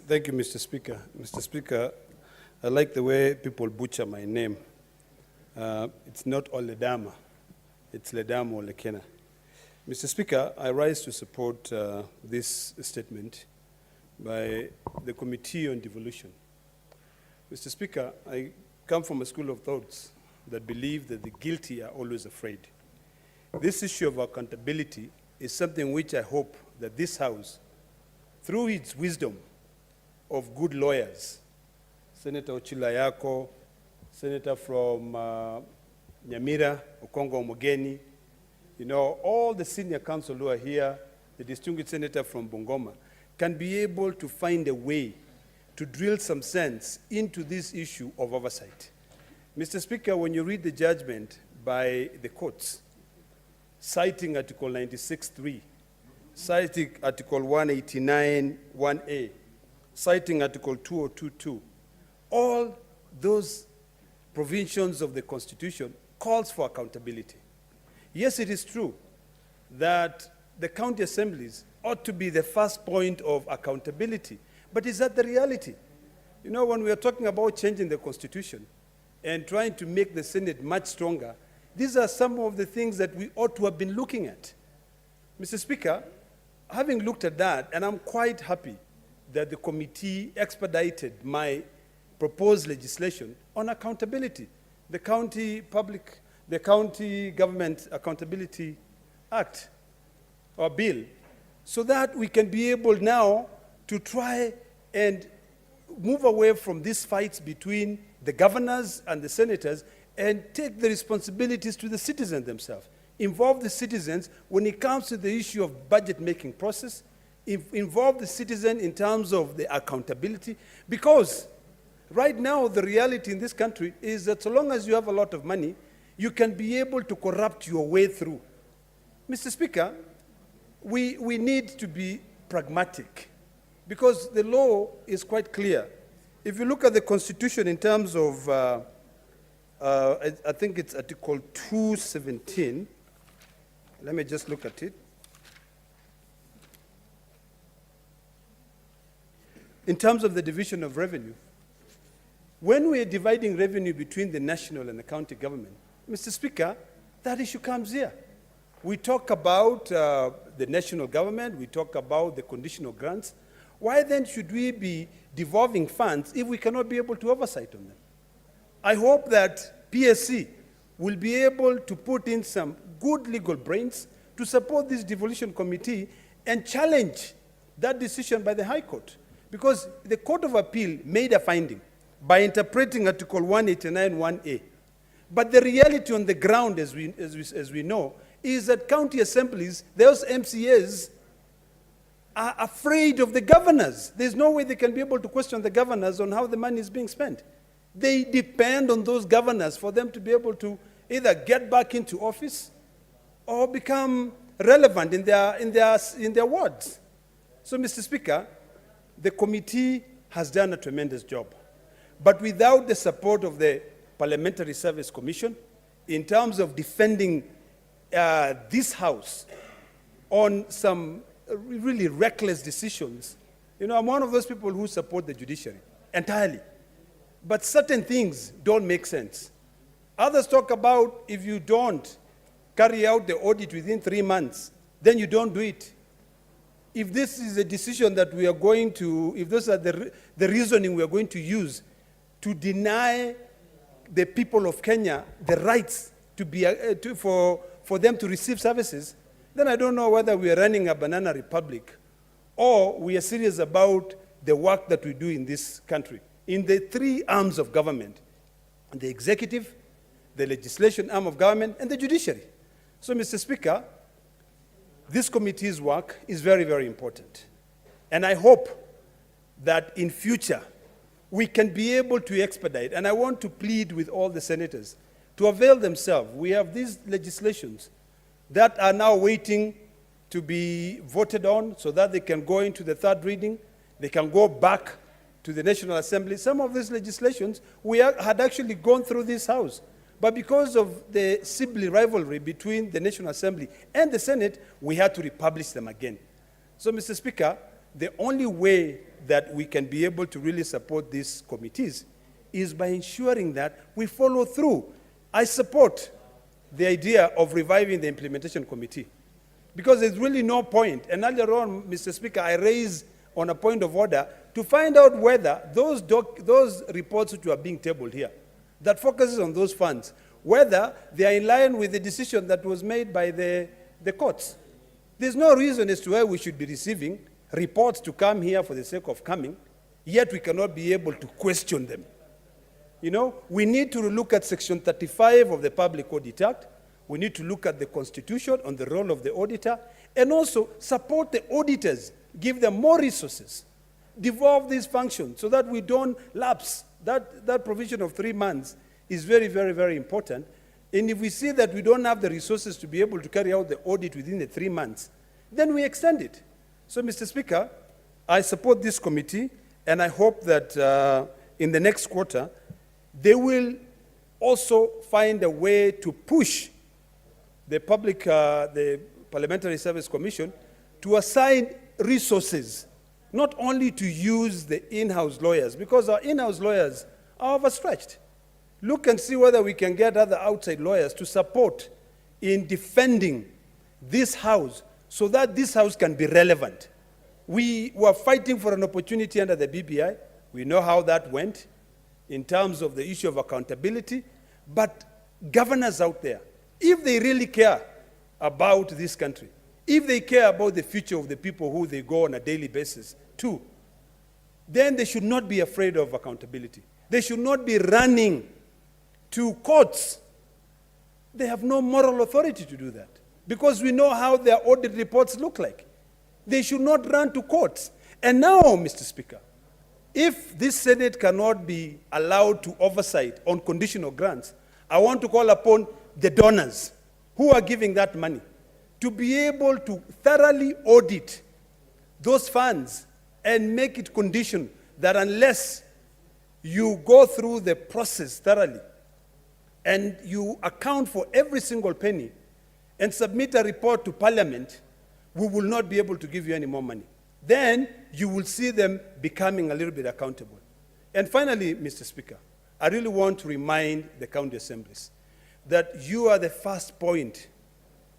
Thank you, Mr. Speaker. Mr. Speaker, I like the way people butcher my name. It's not Oledama, it's Ledamo Lekena. Mr. Speaker, I rise to support this statement by the Committee on Devolution. Mr. Speaker, I come from a school of thoughts that believe that the guilty are always afraid. This issue of accountability is something which I hope that this House, through its wisdom of good lawyers, Senator Ochilayako, Senator from Nyamira, Okongo Omogeni, all the senior counsel who are here, the distinguished senator from Bungoma, can be able to find a way to drill some sense into this issue of oversight. Mr. Speaker, when you read the judgment by the courts, citing Article 96.3, citing Article 189.1a, citing Article 2022, all those provisions of the Constitution calls for accountability. Yes, it is true that the county assemblies ought to be the first point of accountability, but is that the reality? When we are talking about changing the Constitution and trying to make the Senate much stronger, these are some of the things that we ought to have been looking at. Mr. Speaker, having looked at that, and I'm quite happy that the committee expedited my proposed legislation on accountability, the County Government Accountability Act or Bill, so that we can be able now to try and move away from these fights between the governors and the senators and take the responsibilities to the citizens themselves. Involve the citizens when it comes to the issue of budget-making process, involve the citizen in terms of the accountability, because right now the reality in this country is that so long as you have a lot of money, you can be able to corrupt your way through. Mr. Speaker, we need to be pragmatic, because the law is quite clear. If you look at the Constitution in terms of, I think it's Article 217, let me just look at it. In terms of the division of revenue, when we are dividing revenue between the national and the county government, Mr. Speaker, that issue comes here. We talk about the national government, we talk about the conditional grants. Why then should we be devolving funds if we cannot be able to oversight on them? I hope that PSC will be able to put in some good legal brains to support this devolution committee and challenge that decision by the High Court. Because the Court of Appeal made a finding by interpreting Article 189.1a. But the reality on the ground, as we know, is that county assemblies, those MCAs, are afraid of the governors. There's no way they can be able to question the governors on how the money is being spent. They depend on those governors for them to be able to either get back into office or become relevant in their wards. So, Mr. Speaker, the committee has done a tremendous job. But without the support of the Parliamentary Service Commission, in terms of defending this House on some really reckless decisions, I'm one of those people who support the judiciary entirely. But certain things don't make sense. Others talk about if you don't carry out the audit within 3 months, then you don't do it. If this is a decision that we are going to, if those are the reasoning we are going to use to deny the people of Kenya the rights to be, for them to receive services, then I don't know whether we are running a banana republic or we are serious about the work that we do in this country, in the 3 arms of government: the executive, the legislation arm of government, and the judiciary. So, Mr. Speaker, this committee's work is very, very important. And I hope that in future, we can be able to expedite, and I want to plead with all the senators to avail themselves. We have these legislations that are now waiting to be voted on so that they can go into the 3rd reading. They can go back to the National Assembly. Some of these legislations had actually gone through this House. But because of the sibling rivalry between the National Assembly and the Senate, we had to republish them again. So, Mr. Speaker, the only way that we can be able to really support these committees is by ensuring that we follow through. I support the idea of reviving the implementation committee because there's really no point. And earlier on, Mr. Speaker, I raised on a point of order to find out whether those reports which are being tabled here, that focuses on those funds, whether they are in line with the decision that was made by the courts. There's no reason as to why we should be receiving reports to come here for the sake of coming, yet we cannot be able to question them. You know, we need to look at Section 35 of the Public Audit Act. We need to look at the Constitution on the role of the auditor, and also support the auditors, give them more resources, devolve these functions so that we don't lapse. That provision of 3 months is very, very, very important. And if we see that we don't have the resources to be able to carry out the audit within the 3 months, then we extend it. So, Mr. Speaker, I support this committee, and I hope that in the next quarter, they will also find a way to push the Parliamentary Service Commission to assign resources, not only to use the in-house lawyers, because our in-house lawyers are overstretched. Look and see whether we can get other outside lawyers to support in defending this house so that this house can be relevant. We were fighting for an opportunity under the BBI. We know how that went in terms of the issue of accountability. But governors out there, if they really care about this country, if they care about the future of the people who they go on a daily basis to, then they should not be afraid of accountability. They should not be running to courts. They have no moral authority to do that because we know how their audit reports look like. They should not run to courts. And now, Mr. Speaker, if this Senate cannot be allowed to oversight on conditional grants, I want to call upon the donors who are giving that money to be able to thoroughly audit those funds and make it condition that unless you go through the process thoroughly and you account for every single penny and submit a report to Parliament, we will not be able to give you any more money. Then you will see them becoming a little bit accountable. And finally, Mr. Speaker, I really want to remind the county assemblies that you are the first point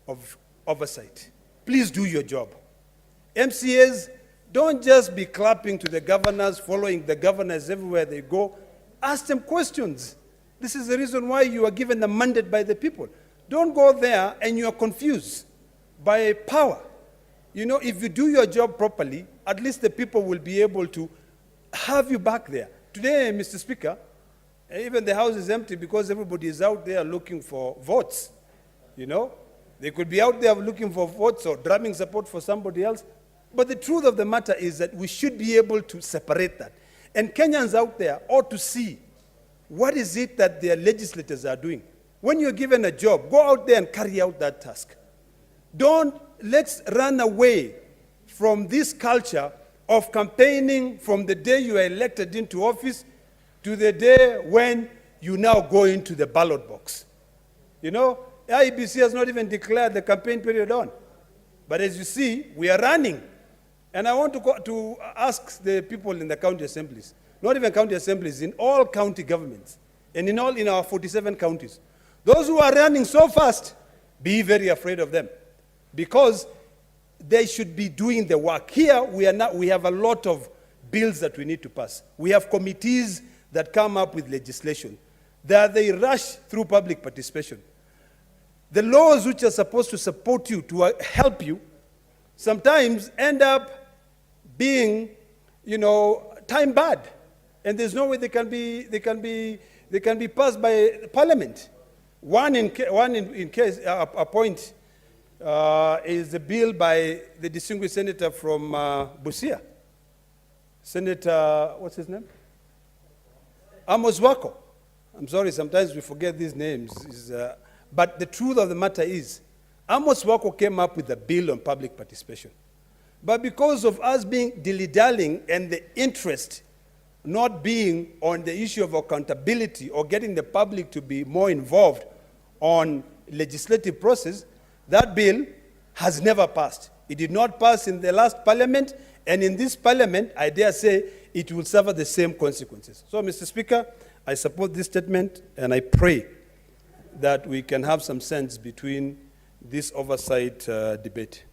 of oversight. Please do your job. MCAs, don't just be clapping to the governors, following the governors everywhere they go. Ask them questions. This is the reason why you are given the mandate by the people. Don't go there and you are confused by power. You know, if you do your job properly, at least the people will be able to have you back there. Today, Mr. Speaker, even the House is empty because everybody is out there looking for votes. You know, they could be out there looking for votes or drumming support for somebody else. But the truth of the matter is that we should be able to separate that. And Kenyans out there ought to see what is it that their legislators are doing. When you're given a job, go out there and carry out that task. Let's run away from this culture of campaigning from the day you are elected into office to the day when you now go into the ballot box. You know, IEBC has not even declared the campaign period on. But as you see, we are running. And I want to ask the people in the county assemblies, not even county assemblies, in all county governments, and in our 47 counties, those who are running so fast, be very afraid of them, because they should be doing the work. Here, we have a lot of bills that we need to pass. We have committees that come up with legislation, that they rush through public participation. The laws which are supposed to support you, to help you, sometimes end up being, time bad, and there's no way they can be passed by Parliament. One in case a point is the bill by the distinguished senator from Busia, Senator, what's his name? Amos Wako. I'm sorry, sometimes we forget these names. But the truth of the matter is, Amos Wako came up with a bill on public participation. But because of us being dilly-dallying and the interest not being on the issue of accountability or getting the public to be more involved on legislative process, that bill has never passed. It did not pass in the last Parliament, And in this parliament, I dare say, it will suffer the same consequences. So, Mr. Speaker, I support this statement, and I pray that we can have some sense between this oversight debate.